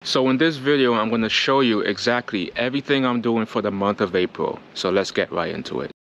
So in this video, I'm going to show you exactly everything I'm doing for the month of April. So let's get right into it.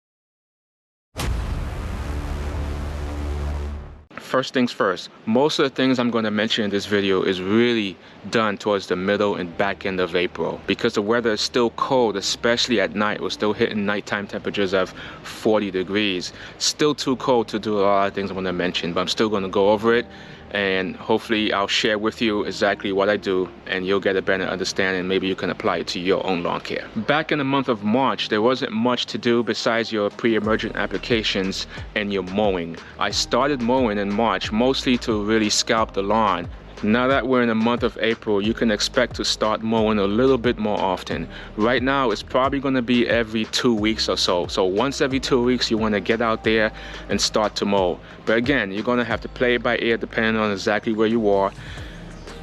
First things first, most of the things I'm going to mention in this video is really done towards the middle and back end of April because the weather is still cold, especially at night. We're still hitting nighttime temperatures of 40 degrees. Still too cold to do a lot of things I'm going to mention, but I'm still going to go over it, and hopefully I'll share with you exactly what I do and you'll get a better understanding. Maybe you can apply it to your own lawn care. Back in the month of March, there wasn't much to do besides your pre-emergent applications and your mowing. I started mowing in March mostly to really scalp the lawn. Now that we're in the month of April, you can expect to start mowing a little bit more often. Right now, it's probably going to be every 2 weeks or so. So once every 2 weeks, you want to get out there and start to mow. But again, you're going to have to play it by ear depending on exactly where you are.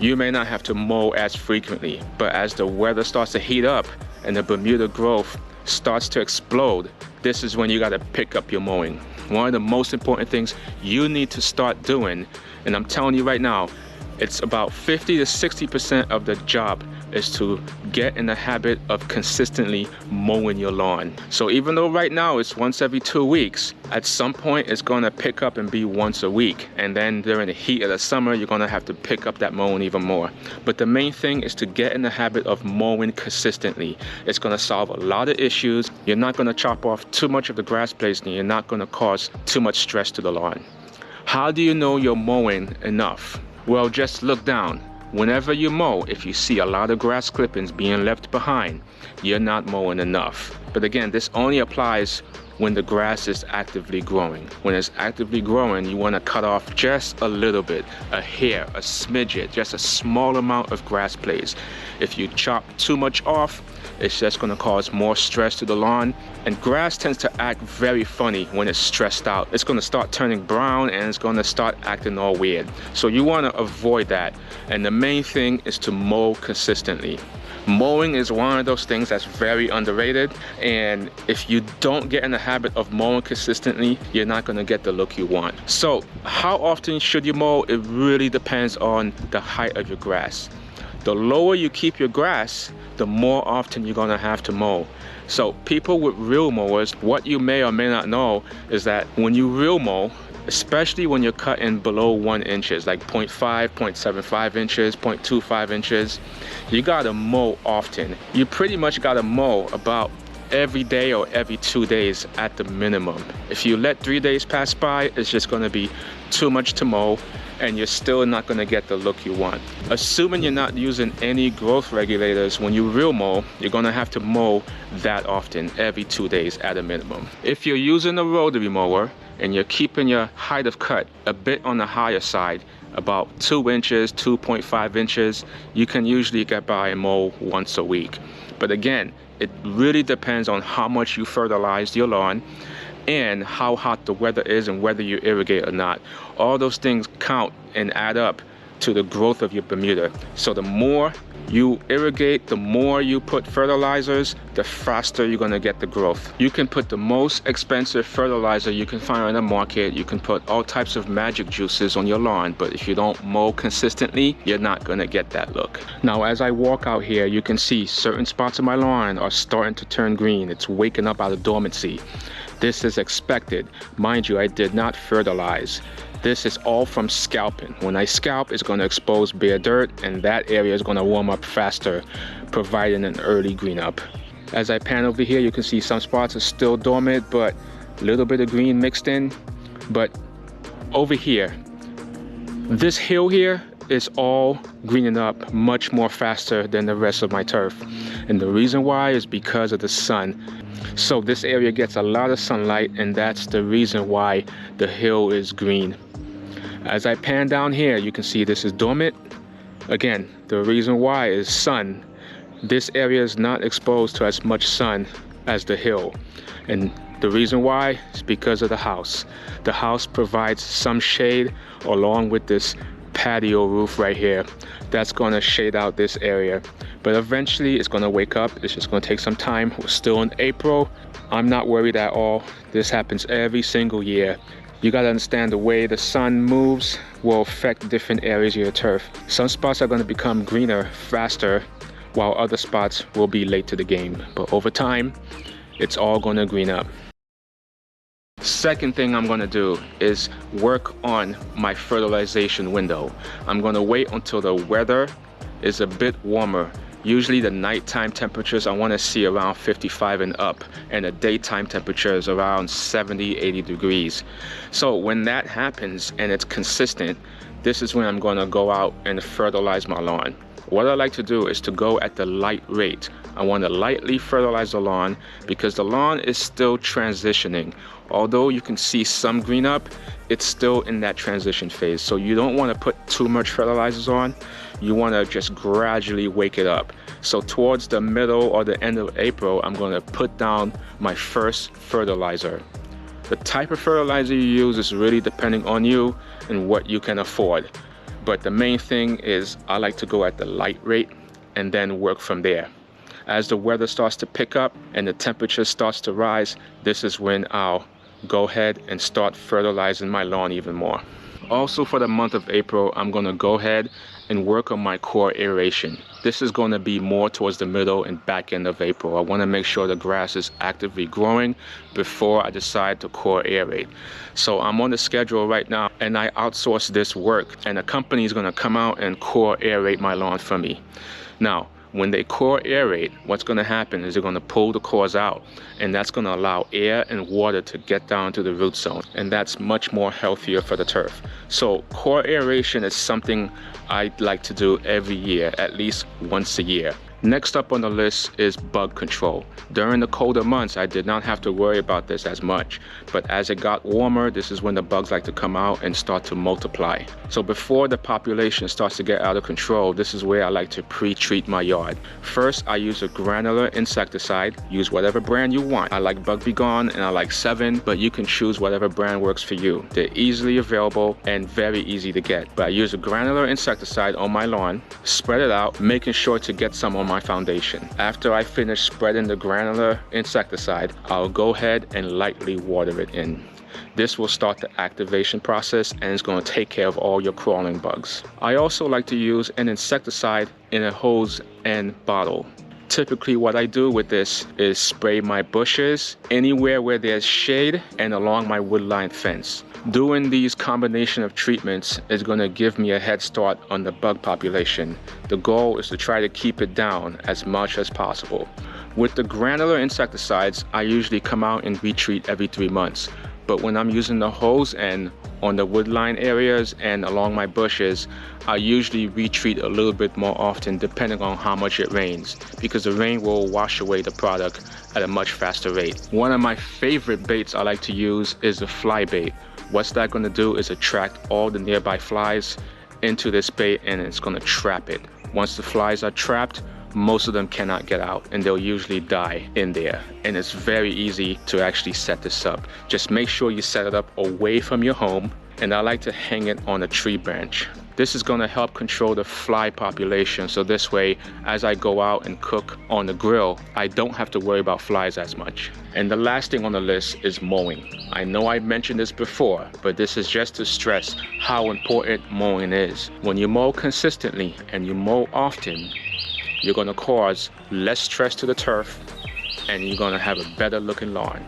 You may not have to mow as frequently, but as the weather starts to heat up and the Bermuda growth starts to explode, this is when you got to pick up your mowing. One of the most important things you need to start doing, and I'm telling you right now, it's about 50 to 60% of the job is to get in the habit of consistently mowing your lawn. So even though right now it's once every 2 weeks, at some point it's gonna pick up and be once a week. And then during the heat of the summer, you're gonna have to pick up that mowing even more. But the main thing is to get in the habit of mowing consistently. It's gonna solve a lot of issues. You're not gonna chop off too much of the grass blades and you're not gonna cause too much stress to the lawn. How do you know you're mowing enough? Well, just look down. Whenever you mow, if you see a lot of grass clippings being left behind, you're not mowing enough. But again, this only applies when the grass is actively growing. When it's actively growing, you want to cut off just a little bit, a hair, a smidget, just a small amount of grass blades. If you chop too much off, it's just going to cause more stress to the lawn. And grass tends to act very funny when it's stressed out. It's going to start turning brown and it's going to start acting all weird. So you want to avoid that. And the main thing is to mow consistently. Mowing is one of those things that's very underrated, and if you don't get in the habit of mowing consistently, you're not going to get the look you want. So how often should you mow? It really depends on the height of your grass. The lower you keep your grass, the more often you're going to have to mow. So people with reel mowers, what you may or may not know is that when you reel mow, especially when you're cutting below 1 inch, like 0.5, 0.75 inches, 0.25 inches, you gotta mow often. You pretty much gotta mow about every day or every 2 days at the minimum. If you let 3 days pass by, it's just gonna be too much to mow and you're still not gonna get the look you want. Assuming you're not using any growth regulators, when you reel mow, you're gonna have to mow that often, every 2 days at a minimum. If you're using a rotary mower, and you're keeping your height of cut a bit on the higher side, about 2 inches, 2.5 inches, you can usually get by and mow once a week. But again, it really depends on how much you fertilize your lawn and how hot the weather is and whether you irrigate or not. All those things count and add up to the growth of your Bermuda. So the more you irrigate, the more you put fertilizers, the faster you're gonna get the growth. You can put the most expensive fertilizer you can find on the market. You can put all types of magic juices on your lawn, but if you don't mow consistently, you're not gonna get that look. Now, as I walk out here, you can see certain spots of my lawn are starting to turn green. It's waking up out of dormancy. This is expected. Mind you, I did not fertilize. This is all from scalping. When I scalp, it's going to expose bare dirt, and that area is going to warm up faster, providing an early green up. As I pan over here, you can see some spots are still dormant, but a little bit of green mixed in. But over here, this hill here is all greening up much more faster than the rest of my turf. And the reason why is because of the sun. So this area gets a lot of sunlight, and that's the reason why the hill is green. As I pan down here, you can see this is dormant. Again, the reason why is sun. This area is not exposed to as much sun as the hill. And the reason why is because of the house. The house provides some shade along with this patio roof right here. That's gonna shade out this area. But eventually it's gonna wake up. It's just gonna take some time. We're still in April. I'm not worried at all. This happens every single year. You gotta understand the way the sun moves will affect different areas of your turf. Some spots are gonna become greener faster, while other spots will be late to the game. But over time, it's all gonna green up. Second thing I'm gonna do is work on my fertilization window. I'm gonna wait until the weather is a bit warmer. Usually the nighttime temperatures I want to see around 55 and up, and the daytime temperatures around 70, 80 degrees. So when that happens and it's consistent, this is when I'm going to go out and fertilize my lawn. What I like to do is to go at the light rate. I want to lightly fertilize the lawn because the lawn is still transitioning. Although you can see some green up, it's still in that transition phase. So you don't want to put too much fertilizers on. You want to just gradually wake it up. So towards the middle or the end of April, I'm going to put down my first fertilizer. The type of fertilizer you use is really depending on you and what you can afford. But the main thing is I like to go at the light rate and then work from there. As the weather starts to pick up and the temperature starts to rise, this is when I'll go ahead and start fertilizing my lawn even more. Also for the month of April, I'm going to go ahead and work on my core aeration. This is going to be more towards the middle and back end of April. I want to make sure the grass is actively growing before I decide to core aerate. So I'm on the schedule right now and I outsource this work, and a company is going to come out and core aerate my lawn for me. Now, when they core aerate, what's going to happen is they're going to pull the cores out, and that's going to allow air and water to get down to the root zone, and that's much more healthier for the turf. So core aeration is something I like to do every year, at least once a year. Next up on the list is bug control. During the colder months, I did not have to worry about this as much, but as it got warmer, this is when the bugs like to come out and start to multiply. So before the population starts to get out of control, this is where I like to pre-treat my yard. First, I use a granular insecticide. Use whatever brand you want. I like Bug Be Gone and I like 7, but you can choose whatever brand works for you. They're easily available and very easy to get. But I use a granular insecticide on my lawn, spread it out, making sure to get some on my foundation. After I finish spreading the granular insecticide, I'll go ahead and lightly water it in. This will start the activation process and it's going to take care of all your crawling bugs. I also like to use an insecticide in a hose and bottle. Typically what I do with this is spray my bushes anywhere where there's shade and along my woodline fence. Doing these combination of treatments is going to give me a head start on the bug population. The goal is to try to keep it down as much as possible. With the granular insecticides, I usually come out and retreat every 3 months. But when I'm using the hose end on the woodline areas and along my bushes, I usually retreat a little bit more often depending on how much it rains, because the rain will wash away the product at a much faster rate. One of my favorite baits I like to use is the fly bait. What's that going to do is attract all the nearby flies into this bait, and it's going to trap it. Once the flies are trapped, most of them cannot get out and they'll usually die in there. And it's very easy to actually set this up. Just make sure you set it up away from your home, and I like to hang it on a tree branch. This is going to help control the fly population, so this way as I go out and cook on the grill, I don't have to worry about flies as much. And the last thing on the list is mowing. I know I mentioned this before, but this is just to stress how important mowing is. When you mow consistently and you mow often, you're going to cause less stress to the turf and you're going to have a better looking lawn.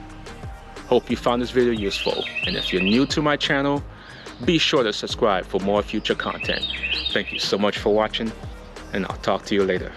Hope you found this video useful, and if you're new to my channel, be sure to subscribe for more future content. Thank you so much for watching, and I'll talk to you later.